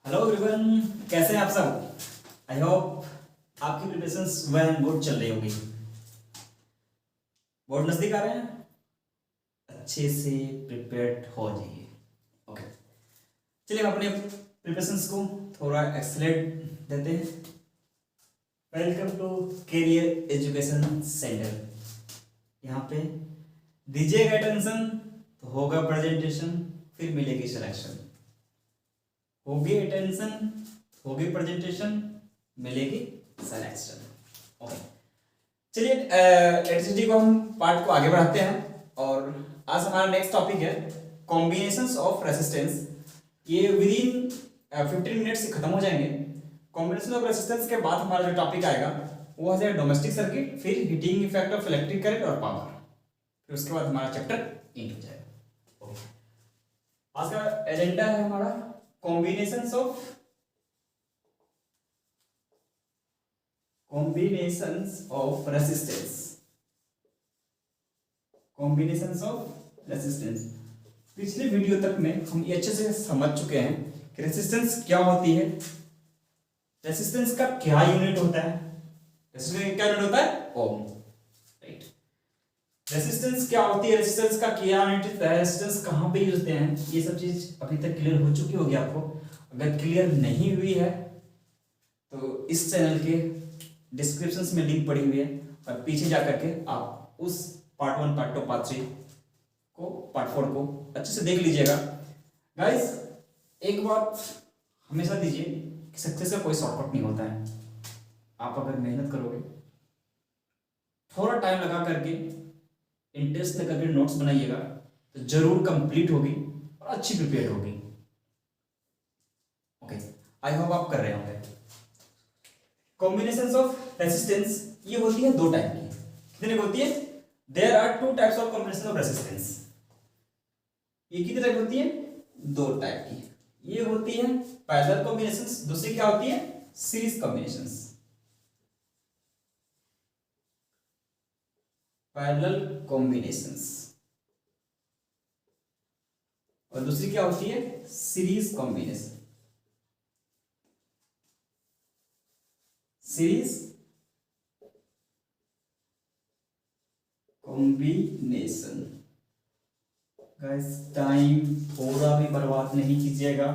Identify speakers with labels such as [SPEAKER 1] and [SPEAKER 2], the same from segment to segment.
[SPEAKER 1] Hello everyone, कैसे हैं आप सब। आई होप आपकी प्रिपरेशंस वेल एंड गुड चल रही होगी। बोर्ड नजदीक आ रहे हैं, अच्छे से प्रिपेयर्ड हो जाइए। ओके, चलिए हम अपने प्रिपरेशंस को थोड़ा एक्सलेट देते हैं। Welcome to career education centre. यहाँ पे दीजिएगा अटेंशन तो होगा प्रेजेंटेशन, फिर मिलेगी सिलेक्शन। होगी अटेंशन, होगी प्रेजेंटेशन, मिलेगी सिलेक्शन। ओके, चलिए इलेक्ट्रिसिटी को हम पार्ट को आगे बढ़ाते हैं और आज हमारा नेक्स्ट टॉपिक है कॉम्बिनेशंस ऑफ रेसिस्टेंस। ये विद इन 15 मिनट से खत्म हो जाएंगे। कॉम्बिनेशन ऑफ रेसिस्टेंस के बाद हमारा जो टॉपिक आएगा वो हो जाएगा डोमेस्टिक सर्किट, फिर heating effect of electric current और पावर, फिर उसके बाद हमारा चैप्टर एंड हो जाएगा। ओके, आज का एजेंडा है हमारा combinations of resistance। पिछले वीडियो तक में हम ये अच्छे से समझ चुके हैं कि रेसिस्टेंस क्या होती है, रेसिस्टेंस का क्या यूनिट होता है। रेसिस्टेंस का क्या यूनिट होता है? ओम। राइट, रेसिस्टेंस क्या होती है, रेसिस्टेंस का क्या यूनिट होता है, रेसिस्टेंस कहां पे यूज होते हैं, ये सब चीज अभी तक क्लियर हो चुकी होगी आपको। अगर क्लियर नहीं हुई है तो इस चैनल के डिस्क्रिप्शन में लिंक पड़ी हुई है और पीछे जाकर के आप उस पार्ट 1, पार्ट 2, पार्ट 3 को, पार्ट 4 को अच्छे से देख लीजिएगा। गाइस, एक बात हमेशा दीजिए कि सक्सेस का कोई शॉर्टकट नहीं होता है। आप अगर मेहनत करोगे, थोड़ा टाइम लगा करके, इंटरेस्ट लेकर के नोट्स बनाइएगा तो जरूर कंप्लीट होगी और अच्छी प्रिपेयर होगी। ओके, आई होप आप कर रहे होंगे। कॉम्बिनेशंस ऑफ रेसिस्टेंस ये होती है दो टाइप की। कितने होती है? There are two types of combination of resistance. ये कितनी टाइप होती है? दो टाइप की। ये होती है पैरेलल कॉम्बिनेशंस, दूसरी क्या होती है? Series combinations. पैरेलल कॉम्बिनेशंस और दूसरी क्या होती है? Series combination. Series combination. Guys, time थोड़ा भी बर्बाद नहीं कीजिएगा,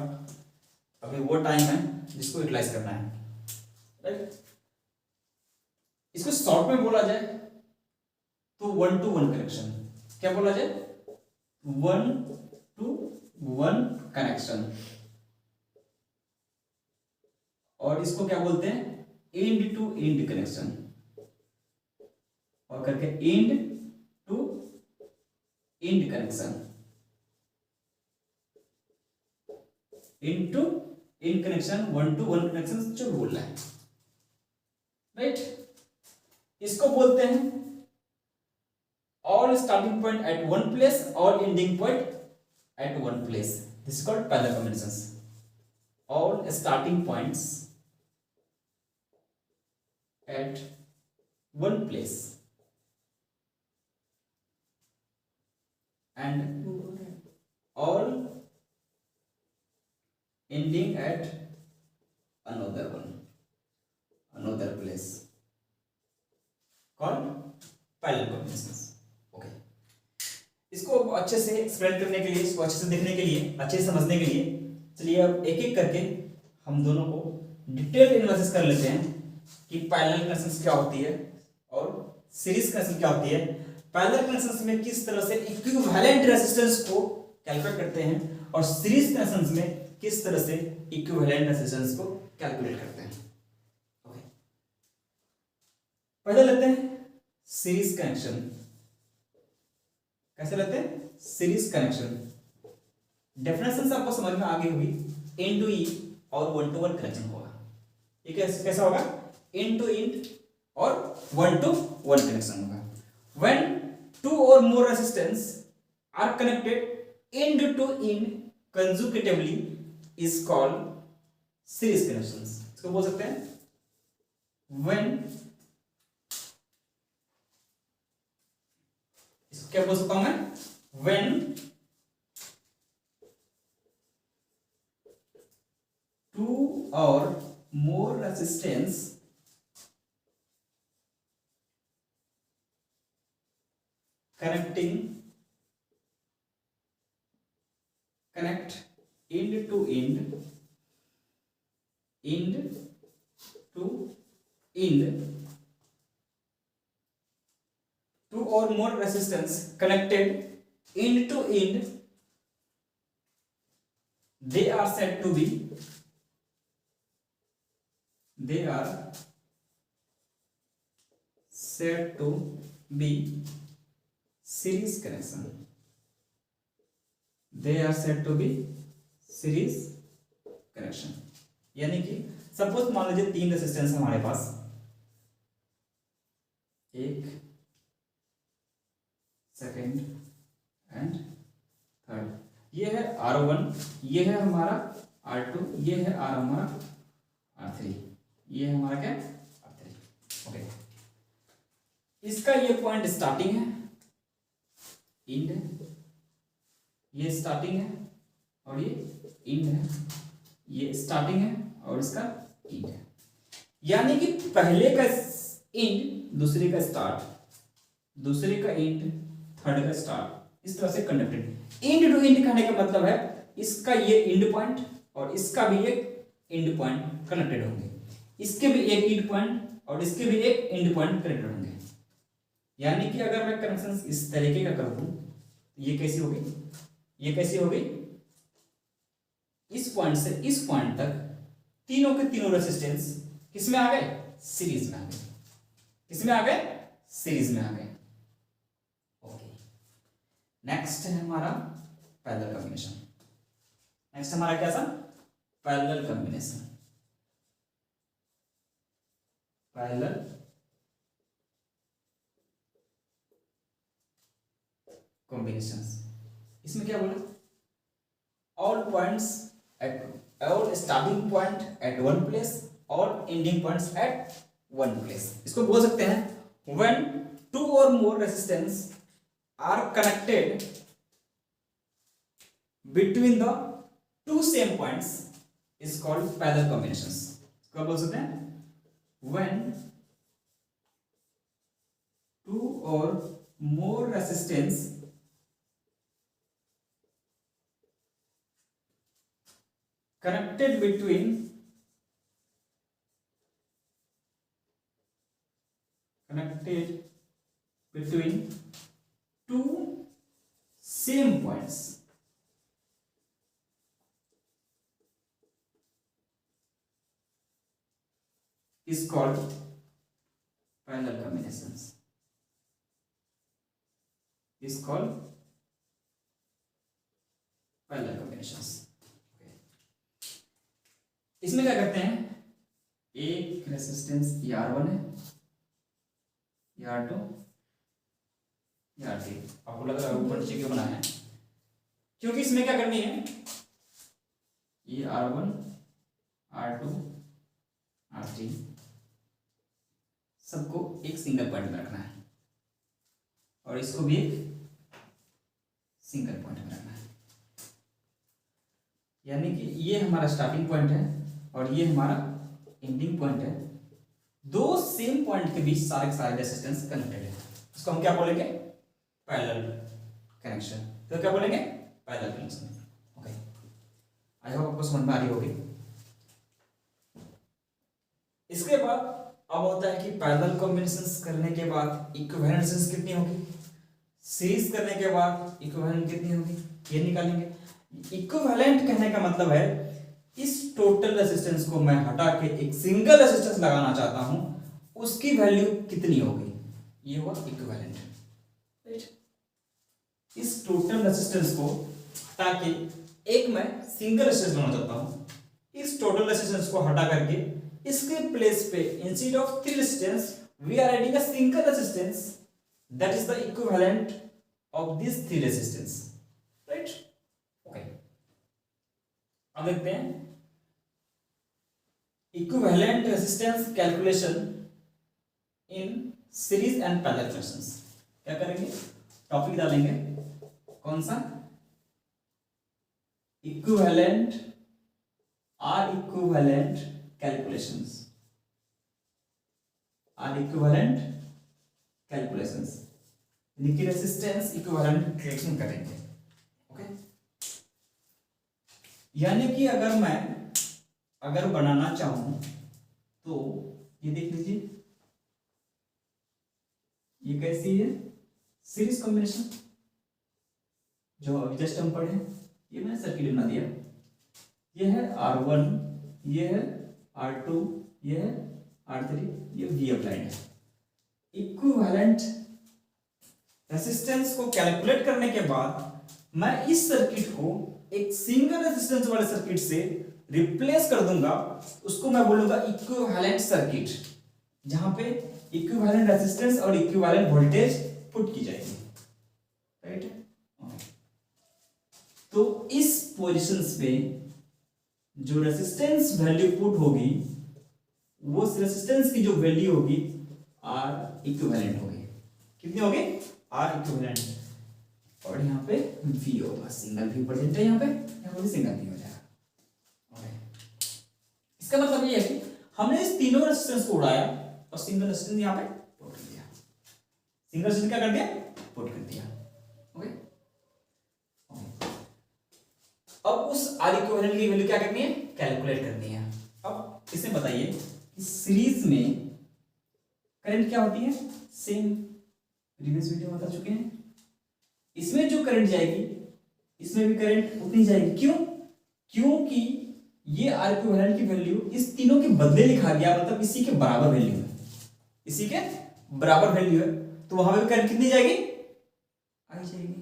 [SPEAKER 1] अभी वो टाइम है जिसको यूटिलाइज करना है। राइट, इसको शॉर्ट में बोला जाए तो 1 to 1 कनेक्शन। क्या बोला जाए? 1 to 1 कनेक्शन। और इसको क्या बोलते हैं? End to end connection. और करके end to end connection. End to end connection, 1 to 1 connection जो बोल रहा है। राइट, इसको बोलते हैं all starting point at one place, all ending point at one place. This is called parallel combinations. All starting points at one place and all ending at another place, called parallel combinations. Okay, इसको अच्छे से explain करने के लिए, इसको अच्छे से देखने के लिए, अच्छे से समझने के लिए, चलिए अब एक एक करके हम दोनों को डिटेल एनालिसिस कर लेते हैं कि पैरेलल कनेक्शंस क्या होती है और सीरीज कनेक्शन क्या होती है। पैरेलल कनेक्शंस में किस तरह से इक्विवेलेंट रेजिस्टेंस को कैलकुलेट करते हैं और सीरीज कनेक्शंस में किस तरह से इक्विवेलेंट रेजिस्टेंस को कैलकुलेट करते हैं। ओके, पहले लेते हैं सीरीज कनेक्शन। कैसे लेते हैं? Series connection. डेफिनेशन आपको समझ में आ गई होगी। एंड टू ई और 1 to 1 कनेक्शन होगा। ये कैसा होगा? एंड टू एंड और 1 to 1 कनेक्शन होगा। When two or more resistance are connected end to end consecutively is called series connections. इसको बोल सकते हैं व्हेन, इसको क्या बोल सकता हूं मैं? When two or more resistance connect end to end two or more resistance connected end to end, they are said to be series connection. They are said to be series connection. यानी कि suppose मान लीजिए 3 resistance है हमारे पास, एक, second and third. ये है R1, ये है हमारा R2, ये है R हमारा R3, ये है हमारा क्या R3. ओके, इसका ये पॉइंट स्टार्टिंग है, इंड है, ये स्टार्टिंग है और ये इंड है, ये स्टार्टिंग है और इसका इंड है. यानी कि पहले का इंड, दूसरे का स्टार्ट, दूसरे का इंड, थर्ड का स्टार्ट, इस तरह से कंडक्टेड. इंड टू इंड कहने का मतलब है इसका ये इंड पॉइंट और इसका भी एक इंड पॉइंट कनेक्टेड होंगे, इसके भी एक इंड पॉइंट और इसके भी एक इंड पॉइंट कनेक्टेड होंगे. यानी कि अगर मैं कनेक्शन इस तरीके का कर दूं, ये कैसी होगी, ये कैसी होगी, इस पॉइंट से इस पॉइंट तक तीनों के तीनों रेसिस्टेंस किसमें आ गए, सीरीज में आ गए. किसमें आ गए, सीरीज में आ गए. ओके, नेक्स्ट है हमारा पैरेलल कॉम्बिनेशन. नेक्स्ट हमारा क्या था, पैरेलल कॉम्बिनेशन. Parallel combinations. इसमें क्या बोला, all points at all starting point at one place, all ending points at one place. इसको बोल सकते हैं when two or more resistance are connected between the two same points is called parallel combinations. क्या बोल सकते हैं, when two or more resistance connected between two same points is called parallel combinations. Is called parallel combinations. इसमें क्या करते हैं, एक resistance R1 है, R2, R3. आपको लग रहा है ऊपर नीचे क्यों बनाया है, क्योंकि इसमें क्या करनी है, ये R1, R2, R3 सबको एक सिंगल पॉइंट में रखना है और इसको भी एक सिंगल पॉइंट में रखना है. यानी कि ये हमारा स्टार्टिंग पॉइंट है और ये हमारा एंडिंग पॉइंट है. दो सेम पॉइंट के बीच सारे सारे रेसिस्टेंस कनेक्टेड है. इसको हम क्या बोलेंगे, पैरेलल कनेक्शन. तो क्या बोलेंगे, parallel connection. Okay, I hope आपको समझ में आ रही होगी. इसके बाद अब होता है कि पैरेलल कॉम्बिनेशंस करने के बाद इक्विवेलेंट रेसिस्टेंस कितनी होगी, सीरीज करने के बाद इक्विवेलेंट कितनी होगी, ये निकालेंगे. इक्विवेलेंट कहने का मतलब है इस टोटल रेजिस्टेंस को मैं हटा के एक सिंगल रेजिस्टेंस लगाना चाहता हूं, उसकी वैल्यू कितनी होगी, ये हुआ इक्विवेलेंट. राइट, इस टोटल रेजिस्टेंस को हटा के एक मैं सिंगल रेजिस्टेंस लगाना चाहता हूं, इस टोटल रेजिस्टेंस को हटा करके इसके प्लेस पे instead of three resistance we are adding a single resistance, that is the equivalent of this three resistance. Right, okay. अब देखते हैं equivalent resistance calculation in series and parallel connections. क्या करेंगे, टॉपिक डालेंगे, कौन सा, equivalent or equivalent calculations, R equivalent calculations, यानी कि रेसिस्टेंस इक्विवेलेंट कैलकुलेशन करेंगे। ओके, यानी कि अगर बनाना चाहूं तो ये देख लीजिए, ये कैसी है, सीरीज कॉम्बिनेशन जो अभी जस्ट हम पढ़े, ये मैंने सर्किट बना दिया, ये है R1, ये है R2, ये है R3, ये V अप्लाइड है। इक्विवेलेंट रेसिस्टेंस को कैलकुलेट करने के बाद मैं इस सर्किट को एक सिंगल रेजिस्टेंस वाले सर्किट से रिप्लेस कर दूंगा, उसको मैं बोलूंगा इक्विवेलेंट सर्किट, जहां पे इक्विवेलेंट रेजिस्टेंस और इक्विवेलेंट वोल्टेज पुट की जाएगी, राइट है। तो इस पोजीशंस में जो रेजिस्टेंस वैल्यू पुट होगी, वो रेजिस्टेंस की जो वैल्यू होगी आर इक्विवेलेंट होगी। कितनी होगी? आर इक्विवेलेंट, और यहाँ पे V होगा, सिंगल V प्रेजेंट है यहाँ पे भी सिंगल V हो जाएगा। इसका मतलब ये है कि हमने इस तीनों रेजिस्टेंस को उड़ाया और सिंगल रेजिस्टेंस यहाँ पे पुट कर दिया, सिंगल रेजिस्टेंस क्या कर दिया, पुट कर दिया। ओके, अब उस आर इक्विवेलेंट की वैल्यू क्या करनी है, कैलकुलेट करनी है। अब इसमें बताइए कि सीरीज में करंट क्या होती है, सेम प्रीवियस वीडियो में बता चुके हैं। इसमें जो करंट जाएगी, इसमें भी करंट उतनी जाएगी। क्यों? क्योंकि ये आर इक्विवेलेंट की वैल्यू इस तीनों के बदले लिखा गया, मतलब इसी के बराबर वैल्यू है, इसी के बराबर वैल्यू है, तो वहां पे करंट कितनी जाएगी, आई जाएगी।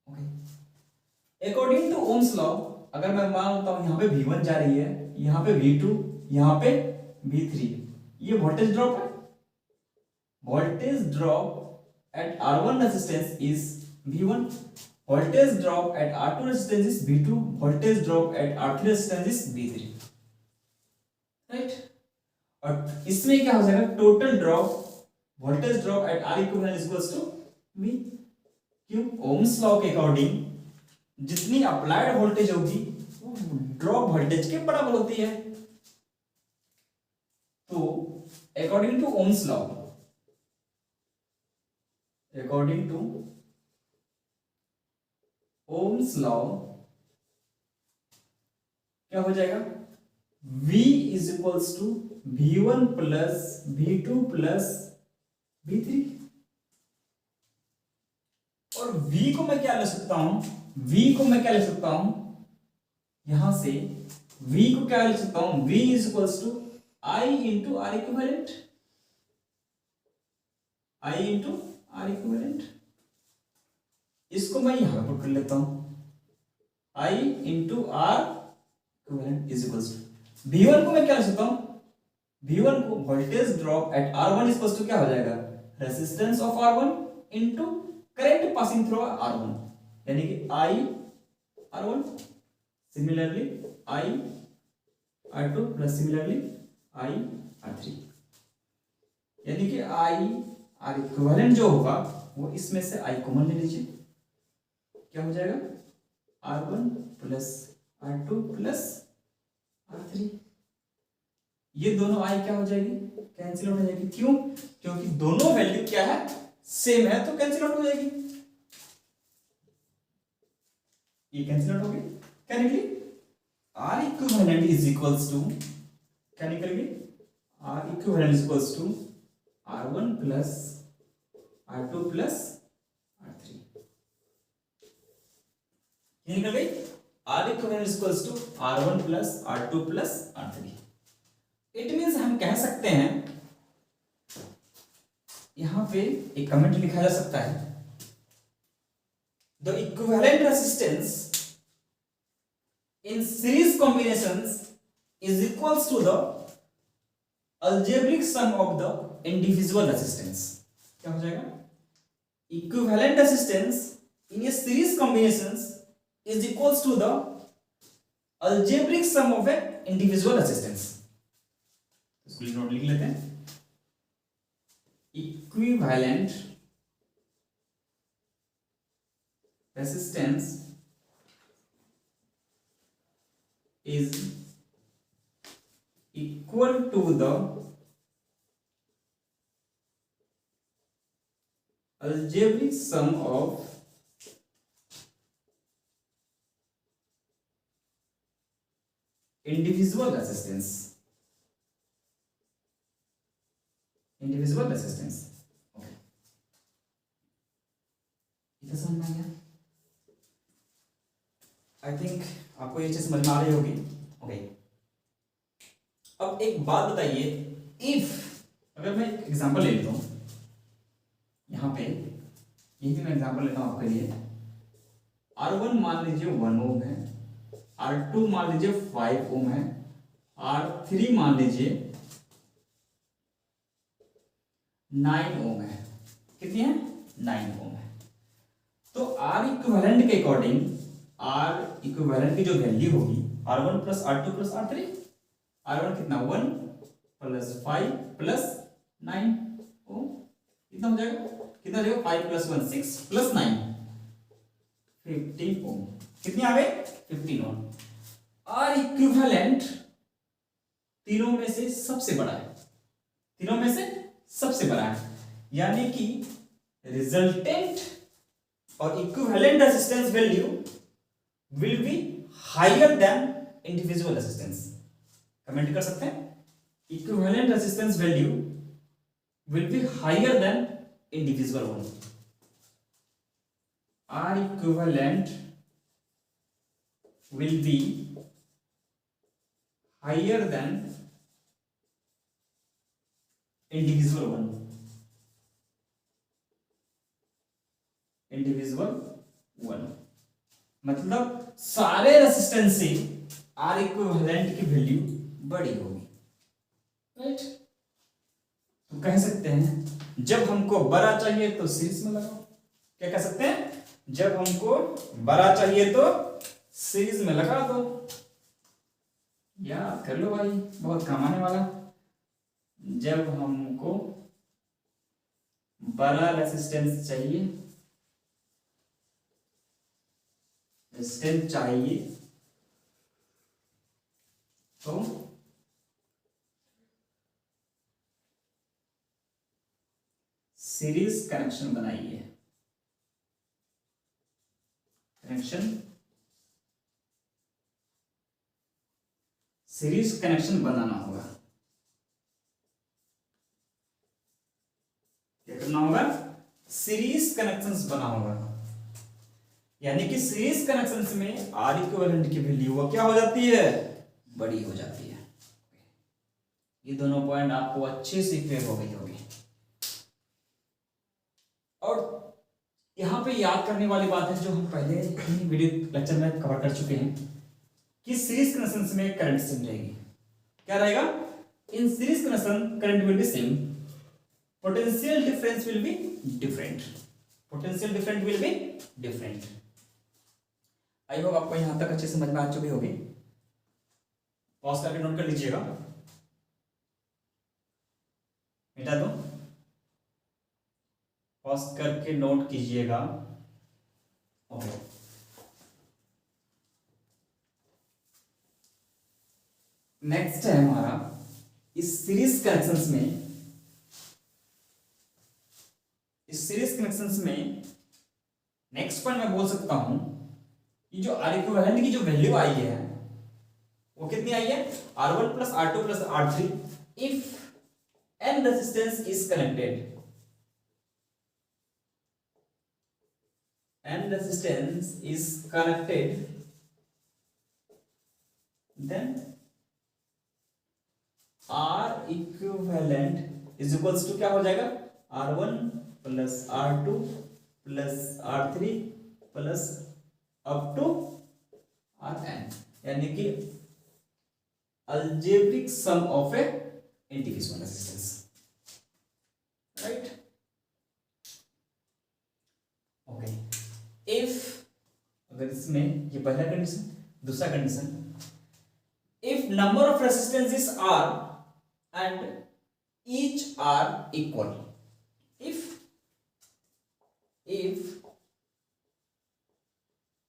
[SPEAKER 1] Okay, according to Ohm's law अगर मैं मानता हूं यहां पे V1 जा रही है, यहां पे V2, यहां पे V3, ये वोल्टेज ड्रॉप है, voltage drop at R1 resistance is V1, voltage drop at R2 resistance is V2, voltage drop at R3 resistance is V3, right? और इसमें क्या हो जाएगा, total drop, voltage drop at R equivalent is equals to V। क्यों? Ohm's law के according जितनी applied voltage होगी वो ड्रॉप वोल्टेज के बराबर होती है। तो according to Ohm's law, according to Ohm's law क्या हो जाएगा, V is equals to V1 plus V2 plus V3, और V को मैं क्या ले सकता हूं, V को मैं क्या ले सकता हूं, यहां से V को क्या ले सकता हूं, V is equals to I into R equivalent, I into R equivalent, इसको मैं यहां पे पुट कर लेता हूं, I into R equivalent is equals to V1 को मैं क्या ले सकता हूं, V1 को voltage drop at R1 is equals to क्या हो जाएगा, resistance of R1 into current passing through R1, यानी कि I R1, similarly I R2 plus similarly I R3, यानी कि I आर इक्विवेलेंट जो होगा वो इसमें से आई कॉमन ले लीजिए, क्या हो जाएगा, R1 plus R2 plus R3, ये दोनों आई क्या हो जाएगी, कैंसिल आउट हो जाएगी। क्यों? क्योंकि दोनों वैल्यू क्या है, सेम है, तो कैंसिल आउट हो जाएगी, ये कैंसिल आउट हो गई। क्या निकली, R equivalent is equals to, क्या निकल गई, R equivalent is equals to R1 plus R2 plus R3, ये निकल गई, R equivalent is equals to R1 plus R2 plus R3। It means हम कह सकते हैं, यहां पे एक कमेंट लिखा जा सकता है, the equivalent resistance in series combinations is equals to the algebraic sum of the individual resistance। क्या हो जाएगा, equivalent resistance in a series combinations is equals to the algebraic sum of an individual resistance। इसको note लिख लेते हैं, equivalent resistance is equal to the algebraic sum of individual resistance. Okay. इतना समझ में आ गया? आई थिंक आपको ये चीज समझ में आ रही होगी. ओके. अब एक बात बताइए, इफ अगर मैं एक एग्जांपल ले लेता हूं यहाँ पे, यही मैं एग्जांपल लेता हूं आपके लिए. R1 मान लीजिए 1 ओम है, R2 मान लीजिए 5 ओम है, R3 मान लीजिए 9 ओम है. कितनी है? 9 ओम है. तो R इक्विवेलेंट के अकॉर्डिंग, R इक्विवेलेंट की जो वैल्यू होगी R1 plus R2 plus R3, R1 कितना 1 प्लस 5 प्लस 9 ओम, कितना हो जाएगा? कितना हो जाएगा? 5 प्लस 1 6 प्लस 9 15 ओम. कितनी आ गई? 15 ओम. R इक्विवेलेंट तीनों में से सबसे बड़ा है, तीनों में से सबसे बड़ा है, यानी कि रिजल्टेंट और equivalent resistance value will be higher than individual resistance. Comment कर सकते हैं, equivalent resistance value will be higher than individual one. R equivalent will be higher than individual one. मतलब सारे रेजिस्टेंस से R इक्विवेलेंट की value बड़ी होगी. Right? तो कह सकते हैं जब हमको बड़ा चाहिए तो सीरीज में लगाओ. क्या कह सकते हैं? जब हमको बड़ा चाहिए तो सीरीज में लगा दो. याद कर लो भाई, बहुत काम आने वाला. जब हमको बड़ा रेजिस्टेंस चाहिए, रेजिस्टेंस चाहिए तो सीरीज कनेक्शन बनाइए. सीरीज कनेक्शन बनाना होगा. क्या करना होगा? सीरीज कनेक्शंस बना होगा. यानी कि सीरीज कनेक्शंस में R इक्विवेलेंट की वैल्यू क्या हो जाती है? बड़ी हो जाती है. ये दोनों पॉइंट आपको अच्छे से क्लियर हो गई होगी. और यहां पे याद करने वाली बात है जो हम पहले ही वीडियो लेक्चर में कवर कर चुके हैं कि सीरीज कनेक्शंस में करंट सेम रहेगी. क्या रहेगा? In series connection current will be same, potential difference will be different. I hope आपको यहां तक अच्छे से समझ में आ चुकी होगी. पॉज करके नोट कर लीजिएगा. मिटा दो, पॉज करके नोट कीजिएगा. ओके. नेक्स्ट है हमारा इस सीरीज कनेक्शंस में नेक्स्ट पॉइंट मैं बोल सकता हूं कि जो R इक्विवेलेंट की जो वैल्यू आई है वो कितनी आई है? R1 plus R2 plus R3 if n resistance is connected. n resistance is connected, then R equivalent is equals to क्या हो जाएगा? R1 plus R2 plus R3 plus up to Rn, यानी कि algebraic sum of a individual resistance. Right? Okay. If अगर इसमें ये पहला condition, दूसरा condition, if number of resistances are and each are equal. If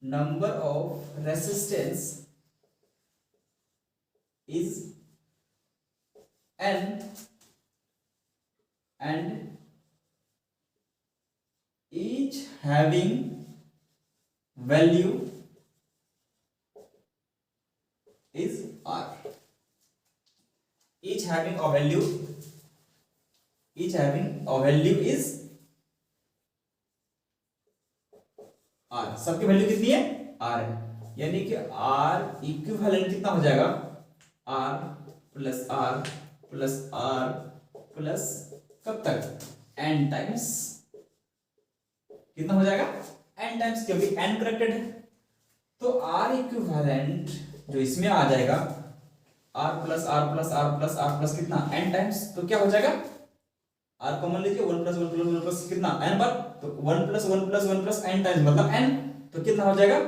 [SPEAKER 1] number of resistance is n and each having value is r. each having a value is r. सबकी value कितनी है? r है। यानी कि r equivalent कितना हो जाएगा? r plus r plus r plus कब तक? n times. कितना हो जाएगा? n टाइम्स, क्योंकि n करेक्टेड है। तो r इक्विवेलेंट जो इसमें आ जाएगा r plus r plus r plus r plus कितना? n times. तो क्या हो जाएगा? r कॉमन लीजिए, 1 प्लस 1 प्लस 1 प्लस कितना? n बार। तो 1 plus 1 plus 1 plus n times मतलब n। तो कितना हो जाएगा?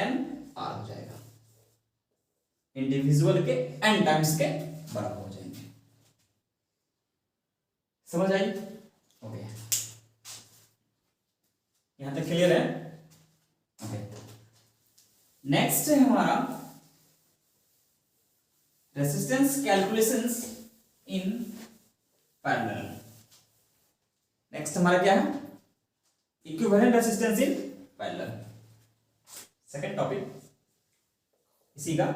[SPEAKER 1] n r हो जाएगा। इंडिविजुअल के n टाइम्स के बराबर हो जाएंगे। समझ आई? ओके, यहां तक क्लियर है? ओके, नेक्स्ट है हमारा resistance calculations in parallel. Next हमारा क्या है? Equivalent resistance in parallel. Second topic इसी का।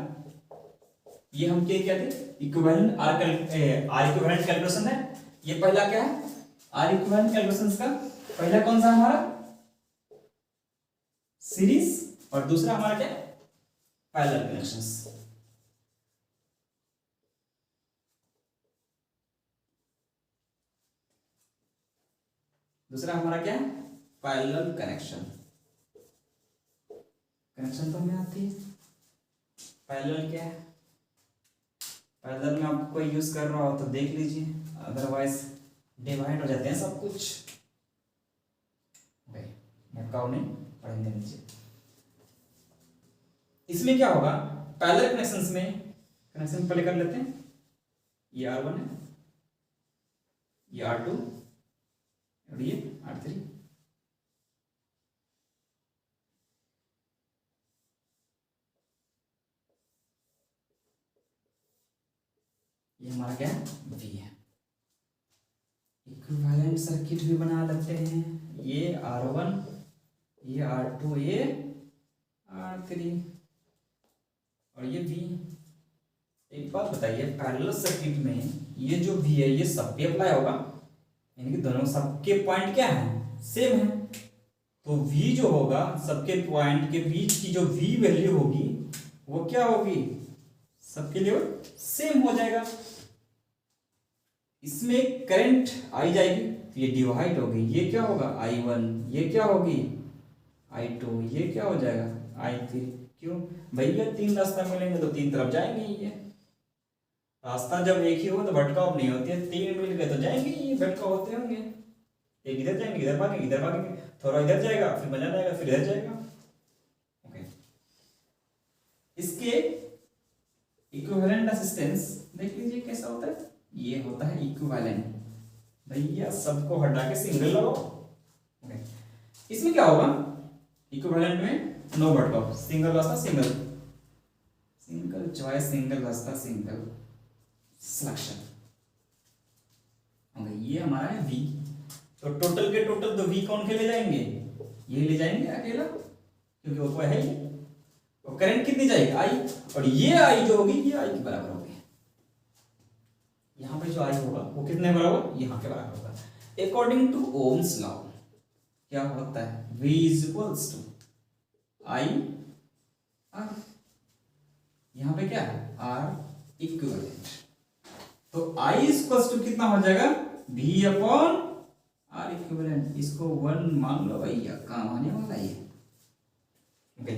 [SPEAKER 1] ये हम क्या थे? इक्विवेलेंट आर इक्विवेलेंट कैलकुलेशन है। ये पहला क्या है? आर इक्विवेलेंट कैलकुलेशंस का पहला कौन सा हमारा? सीरीज। और दूसरा हमारा क्या? Parallel connections. दूसरा हमारा क्या है? Parallel connection. कनेक्शन तो हमें आती है। पैरेलल क्या है? पैरेलल में आपको कोई यूज कर रहा हो तो देख लीजिए, अदरवाइज डिवाइड हो जाते हैं सब कुछ। भटकाओ नहीं, पढ़ने नीचे। इसमें क्या होगा? पैरेलल कनेक्शंस में कनेक्शन पहले कर लेते हैं। ये R1 है, ये R2 और ये R3। ये हमारा क्या है? V है। इक्विवेलेंट सर्किट भी बना लेते हैं। ये R1, ये R2, ये R3 और ये V। एक बात बताइए, पैरेलल सर्किट में ये जो V है ये सब पे अप्लाई होगा? यानी कि दोनों सबके पॉइंट क्या है? सेम है। तो V जो होगा सबके पॉइंट के बीच की जो V वैल्यू होगी वो क्या होगी? सबके लिए सेम हो जाएगा। इसमें करंट आई जाएगी तो ये डिवाइड होगी। ये क्या होगा? I1। ये क्या होगी? I2। ये क्या हो जाएगा? I3। क्यों भैया? तीन रास्ता मिलेंगे तो तीन तरफ जाएंगे। ये रास्ता जब एक ही हो तो भटकाव नहीं होती है। तीन मिल गए तो जाएंगे, ये भटकाव होते होंगे। एक इधर जाएंगे, इधर भागेंगे, इधर भागेंगे, थोड़ा इधर जाएगा, फिर बना जाएगा, फिर इधर जाएगा। ओके, इसके इक्विवेलेंट रेजिस्टेंस देख लीजिए कैसा होता है। ये होता है इक्विवेलेंट। भैया सबको हटा के सिंगल लगाओ। ओके, इसमें क्या होगा? इक्विवेलेंट में नो भटकाव, सिंगल रास्ता सिंगल, सिंगल चॉइस, सिंगल रास्ता सिंगल सिलेक्शन। ओके, ये हमारा है V। तो टोटल के टोटल तो V कौन के ले जाएंगे? ये ले जाएंगे अकेला, क्योंकि वो कोई है ही। तो करंट कितनी जाएगी? I। और ये I जो होगी ये I के बराबर होगी। यहाँ पे जो I होगा वो कितने बराबर? यहाँ के बराबर होगा। अकॉर्डिंग टू ओम्स लॉ क्या होता है? V is equals to I R। यहाँ पे क्या है? R equivalent. तो I इक्वल्स टू कितना हो जाएगा? V upon R equivalent. इसको 1 मान लो भैया, काम आने वाला है। ओके,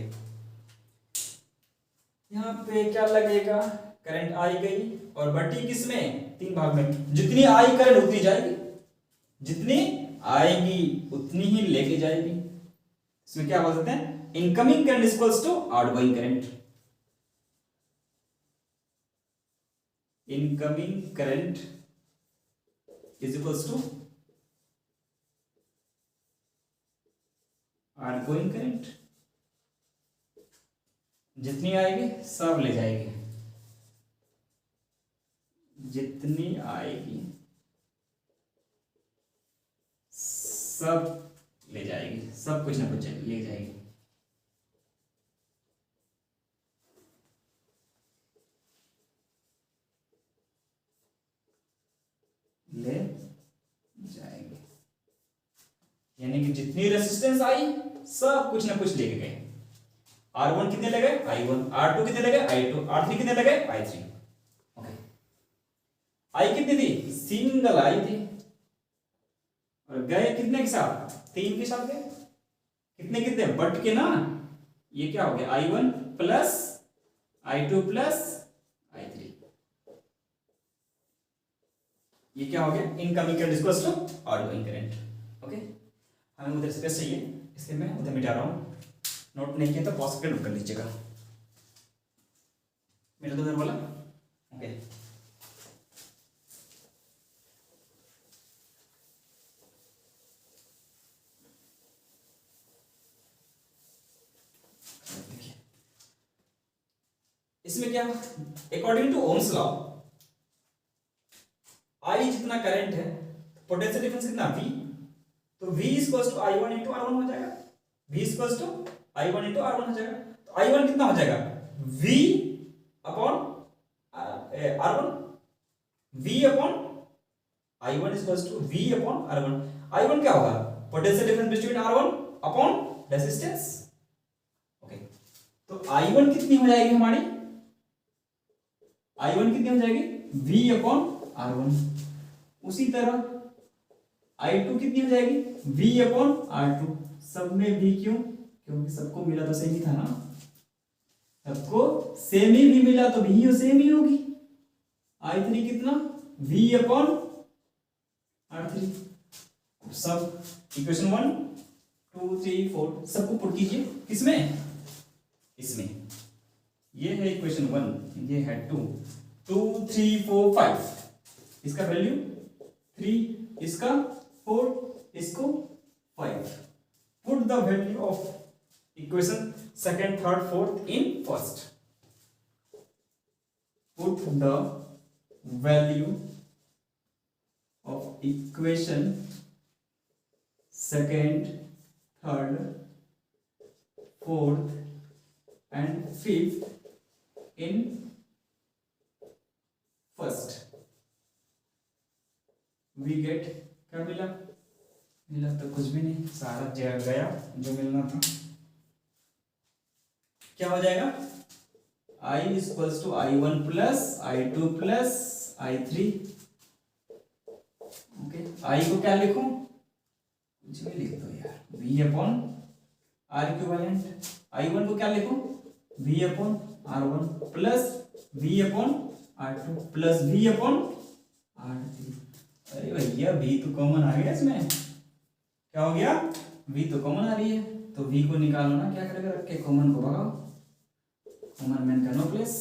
[SPEAKER 1] यहाँ पे क्या लगेगा? करंट आई गई और बटी किसमें? तीन भाग में। जितनी आई करंट उतनी जाएगी, जितनी आएगी उतनी ही लेके जाएगी। इसमें क्या बोल सकते हैं? Incoming current equals to outgoing current. Incoming current is equals to outgoing current. जितनी आएगी सब ले जाएगी, जितनी आएगी सब ले जाएगी, सब कुछ ना कुछ ले जाएगी। ले जाएगी यानी कि जितनी रेसिस्टेंस आई सब कुछ ना कुछ लेके गए। R1 कितने लगे? I1। R2 कितने लगे? I2। R3 कितने लगे? I3। ओके, आई कितनी थी? सिंगल आई थी, और गए कितने के साथ? 3 के साथ गए। कितने कितने बट के ना, ये क्या हो गया? I1 plus I2 plus I3। ये क्या हो गया? Incoming current equals to outgoing current. Okay, हमें उधर स्पेस चाहिए, इसलिए मैं उधर मिटा रहा हूं। नोट नहीं किया तो पॉज करके नोट कर लीजिएगा। मिटा दो उधर वाला। ओके, इसमें क्या, according to Ohm's law, I जितना करंट है, पोटेंशियल डिफरेंस कितना? V। तो V equals to I1 into R1 हो जाएगा। V equals to I1 into R1 हो जाएगा। तो I1 कितना हो जाएगा? V upon R1। V upon I1 equals to V upon R1। I1 क्या होगा? Potential difference between R1 upon resistance. Okay, तो I1 कितनी हो जाएगी हमारी? I1 कितनी हो जाएगी? V upon R1। उसी तरह I2 कितनी हो जाएगी? V upon R2। सब में V क्यों? क्योंकि सबको मिला तो सेम ही था ना, सबको सेम ही भी मिला तो भी सेम ही होगी। I3 कितना? V upon R3। सब इक्वेशन 1 2 3 4 सबको पुट कीजिए। किसमें? इसमें। ये है इक्वेशन 1, ये है 2 2 3 4 5। इसका वैल्यू 3, इसका 4, इसको 5। Put the value of equation second, third, fourth in first. Put the value of equation second, third, fourth and fifth in first. We get, क्या मिला? मिला तो कुछ भी नहीं, सारा जगह गया जो मिलना था। क्या हो जाएगा? I equals to I1 plus I2 plus I3। Okay, I को क्या लिखूं? कुछ भी लिख दो यार, V upon R equivalent. I1 को क्या लिखूं? V upon R1 plus V upon R2 plus V upon R3। अरे भैया V तो कॉमन आ गया इसमें। क्या हो गया? V तो कॉमन आ रही है, तो V को निकालो ना, क्या करेगा? रख के कॉमन को भगाओ। कॉमन मैन का नो प्लेस,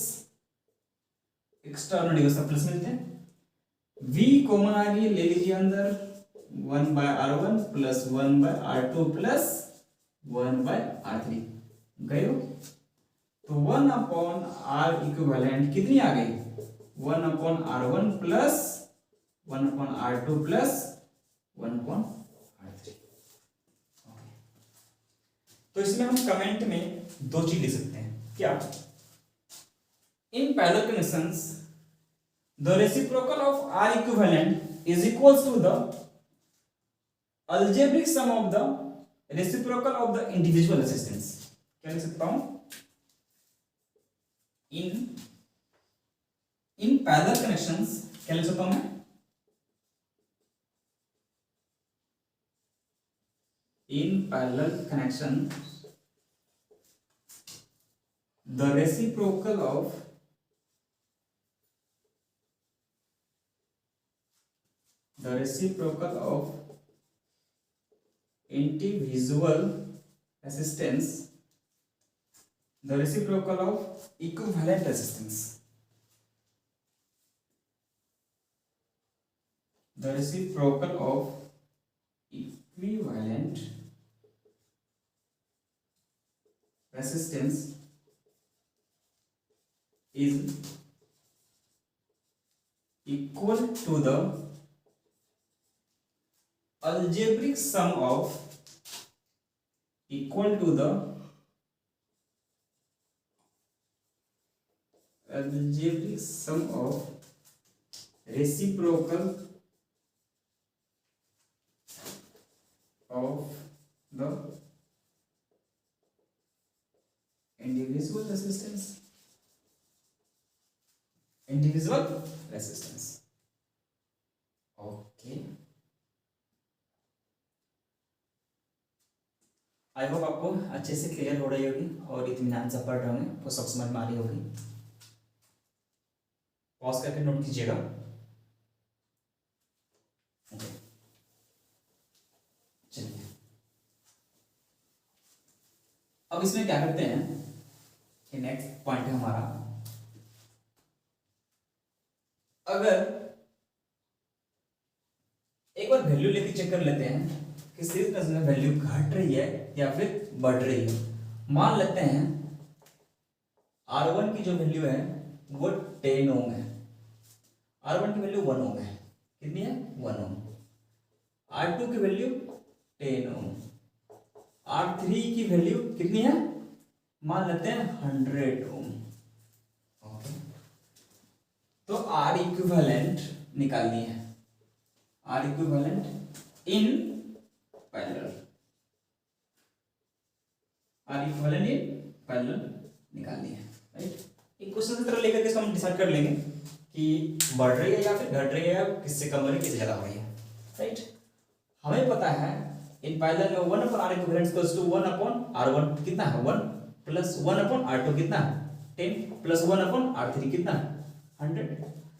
[SPEAKER 1] एक्स्ट्रा और सब प्लस मिलते हैं। V कॉमन आ गई, ले लीजिए अंदर। 1 by R1 plus 1 by R2 plus 1 by R3 गए हो। तो 1 अपॉन R इक्विवेलेंट कितनी आ गई? 1 upon R1 plus 1 upon R2 plus 1 upon R3। तो इसमें हम कमेंट में दो चीज लिख सकते हैं। क्या? In parallel connections the reciprocal of R equivalent is equals to the algebraic sum of the reciprocal of the individual resistance। क्या लिख सकता हूं? इन पैरेलल कनेक्शंस क्या लिख सकता हूं मैं? In parallel connection the reciprocal of individual resistance, the reciprocal of equivalent resistance, the reciprocal of equivalent resistance is equal to the algebraic sum of equal to the algebraic sum of reciprocal of the individual resistance okay. I hope आपको अच्छे से clear हो रही होगी और इत्मीनान से पढ़ रहे होंगे, आपको सब समझ में आ रही होगी। पॉज करके नोट कीजिएगा। चलिए अब इसमें क्या करते हैं कि नेक्स्ट पॉइंट है हमारा, अगर एक बार वैल्यू लेके चेक कर लेते हैं कि सीरीज में वैल्यू घट रही है या फिर बढ़ रही है। मान लेते हैं R1 की जो वैल्यू है वो 10 ओम है, R1 की वैल्यू 1 ओम है, कितनी है 1 ओम। R2 की वैल्यू 10 ओम, R3 की वैल्यू कितनी है, मान लेते हैं 100 ओम। ओके, तो R इक्विवेलेंट निकालनी है, R equivalent in parallel, R equivalent in parallel निकालनी है, राइट। एक क्वेश्चन की तरह लेकर के इसको हम डिसाइड कर लेंगे कि बढ़ रही है या फिर घट रही है, या किससे कम हो रही है किससे ज्यादा हो रही है, राइट। हमें पता है इन पैरेलल में 1 upon R equivalent equals to 1 upon R1 कितना है 1 प्लस 1 अपॉन R2 कितना है 10 प्लस 1 अपॉन R3 कितना है 100,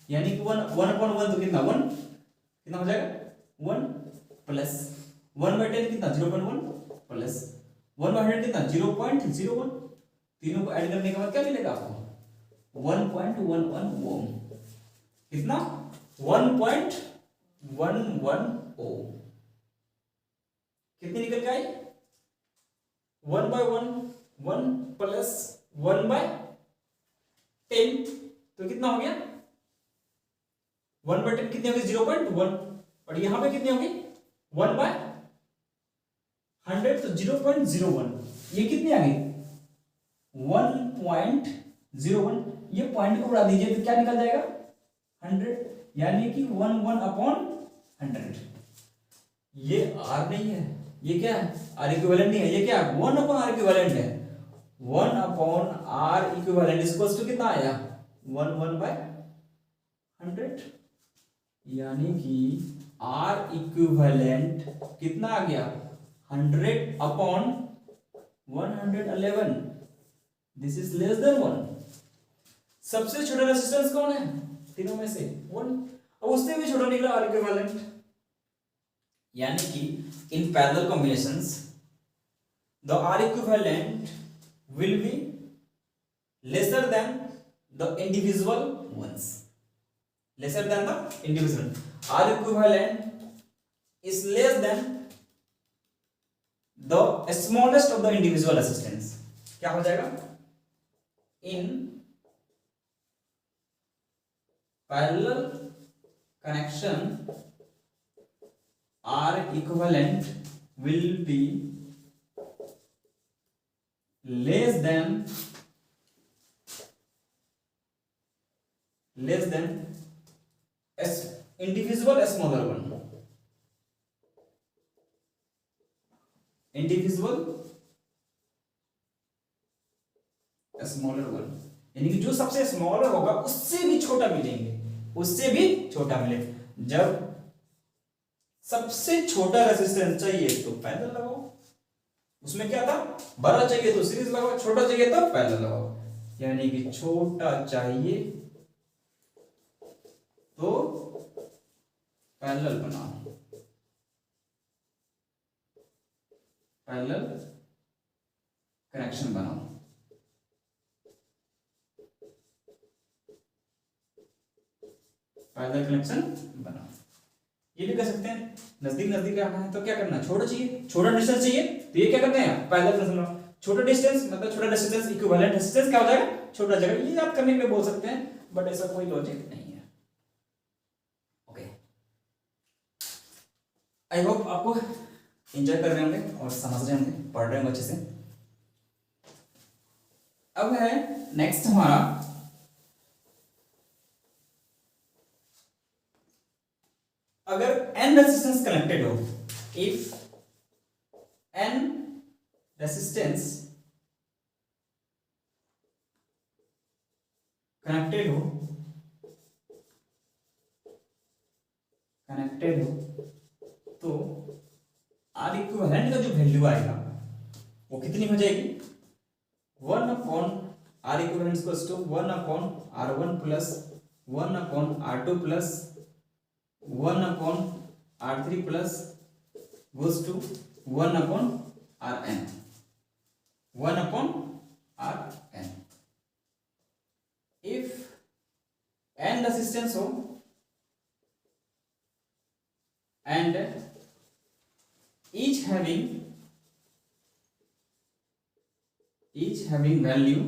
[SPEAKER 1] यानी कि 1 अपॉन 1 तो कितना 1, कितना हो जाएगा 1 प्लस 1/10 कितना 0.1 प्लस 1/100 कितना 0.01, तीनों को ऐड करने के बाद क्या मिलेगा आपको 1.11 ओम, कितना 1.11 ओम। कितनी निकल के आई 1/1 1 प्लस 1/10 तो कितना हो गया 1/10 कितनी होगी 0.1, और यहां पे कितनी होगी 1/100 तो 0.01, ये कितनी आ गई 1.01, ये पॉइंट को बढ़ा दीजिए तो क्या निकल जाएगा 100, यानी कि 1 अपॉन 100। ये R नहीं है, ये क्या है R इक्विवेलेंट नहीं है, ये क्या है 1 अपॉन R इक्विवेलेंट है, 1 upon R equivalent equals to कितना आया 1/100, यानी कि R इक्विवेलेंट कितना आ गया 100 upon 111, this is less than 1। सबसे छोटा रेजिस्टेंस कौन है तीनों में से 1, अब उससे भी छोटा निकला R इक्विवेलेंट, यानी कि in parallel combinations the R equivalent will be lesser than the individual ones, lesser than the individual, R equivalent is less than the smallest of the individual resistance। क्या हो जाएगा in parallel connection R equivalent will be less than individual smaller one, individual smaller one, यानी कि जो सबसे smaller होगा उससे भी छोटा मिलेंगे, उससे भी छोटा मिले। जब सबसे छोटा रेजिस्टेंस चाहिए तो पैरेलल लगाओ, उसमें क्या था बड़ा चाहिए तो सीरीज लगाओ, छोटा चाहिए तो पैरेलल लगाओ, यानी कि छोटा चाहिए तो पैरेलल बनाओ, पैरेलल कनेक्शन बनाओ, पैरेलल कनेक्शन बनाओ। ये भी कर सकते हैं, नजदीक नजदीक आना है तो क्या करना है छोटा चाहिए, छोटा डिस्टेंस चाहिए तो ये क्या करना है पैरेलल कनेक्शन बनाओ। छोटा डिस्टेंस मतलब छोटा डिस्टेंस इक्विवेलेंट डिस्टेंस क्या हो जाएगा छोटा जगह, ये याद करने के लिए बोल सकते हैं, बट ऐसा कोई लॉजिक नहीं है। आई होप आपको एंजॉय कर रहे होंगे और समझ रहे होंगे, पढ़ रहे होंगे अच्छे से। अब है नेक्स्ट हमारा अगर n रेसिस्टेंस कनेक्टेड हो, इफ n रेसिस्टेंस कनेक्टेड हो तो आर इक्विवेलेंट का जो वैल्यू आएगा वो कितनी हो जाएगी, 1 upon R equivalent equals to 1 upon R1 plus 1 upon R2 plus 1 upon R3 plus goes to 1 upon Rn, 1 upon Rn। If n resistance हो and each having value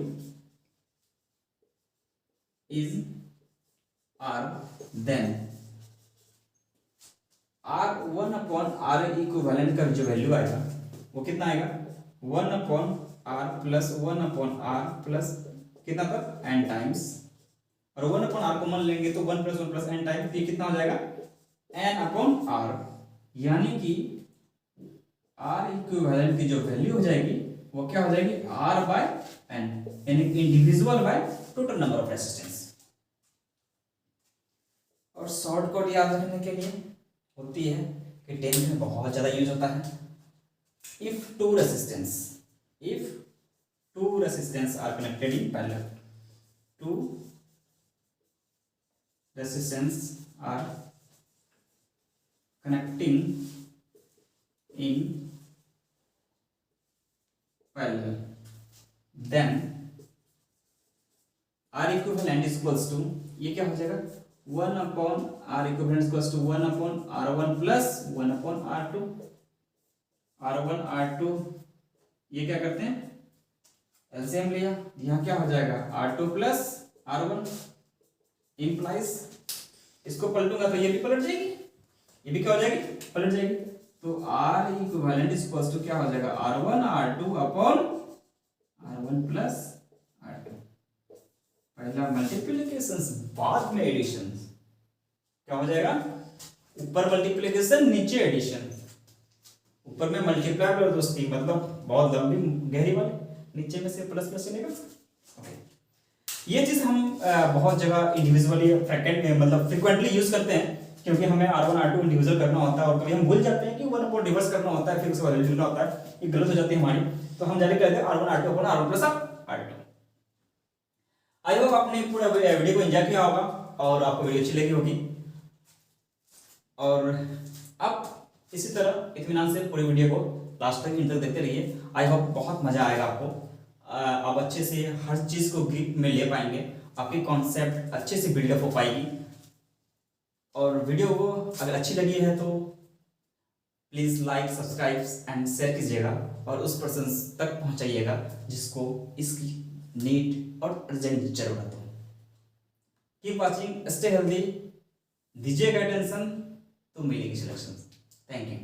[SPEAKER 1] is R, then R1 upon R equivalent का जो value आएगा वो कितना आएगा, 1 upon R plus 1 upon R plus कितना तक n times, और 1 अपॉन R को मान लेंगे तो 1 प्लस 1 प्लस n टाइम्स, ये कितना हो जाएगा n अपॉन R, यानी कि R इक्विवेलेंट की जो वैल्यू हो जाएगी वो क्या हो जाएगी, R बाय n, यानी individual by total number of resistance. और शॉर्टकट याद रखने के लिए होती है कि 10th में बहुत ज्यादा यूज होता है, if two resistance are connected in parallel, two resistance are connecting in parallel, then R equivalent is equals to, ये क्या हो जाएगा, 1 upon R equivalent is equals to 1 upon R1 plus 1 upon R2, R1 R2 ये क्या करते हैं LCM लिया, यहाँ क्या हो जाएगा R2 प्लस R1 इम्प्लाइज, इसको पलटूंगा तो ये भी पलट जाएगी, ये भी क्या हो जाएगी, पलट जाएगी। तो R equivalent is equals to क्या हो जाएगा, R1 R2 upon R1 plus R2। पहला मल्टीप्लिकेशन बाद में एडिशन, क्या हो जाएगा, ऊपर मल्टीप्लिकेशन नीचे एडिशन, ऊपर में मल्टीप्लाई और दोस्ती मतलब बहुत लंबी गहरी वाली, नीचे में से प्लस प्लस चलेगा। ओके, ये चीज हम बहुत जगह इंडिविजुअली मतलब फ्रिक्वेंटली यूज करते हैं, क्योंकि हमें R1 R2 इंडिविजुअल करना होता है और कभी हम भूल जाते हैं कि 1 अपॉन रिवर्स करना होता है, फिर उसके बाद लिखना होता है, ये गलत हो जाती है हमारी, तो हम डायरेक्ट कहते हैं R1 R2 upon R1 plus R2। I hope आपने पूरा वीडियो को एंजॉय किया होगा और आपको वीडियो अच्छी लगी होगी, और आप इसी तरह इत्मीनान से पूरी वीडियो को लास्ट तक इंटर देखते रहिए। आई होप बहुत मजा आएगा आपको, आप अच्छे से हर चीज को ग्रिप में ले पाएंगे, आपकी कॉन्सेप्ट अच्छे से बिल्डअप हो पाएगी। और वीडियो को अगर अच्छी लगी है तो please like subscribe and share कीजिएगा और उस पर्सन तक पहुंचाइएगा जिसको इसकी नीड और अर्जेंट जरूरत हो। कीप वाचिंग, स्टे हेल्दी, दीजिएगा टेंशन तो मिलेगी सिलेक्शन। Thank you.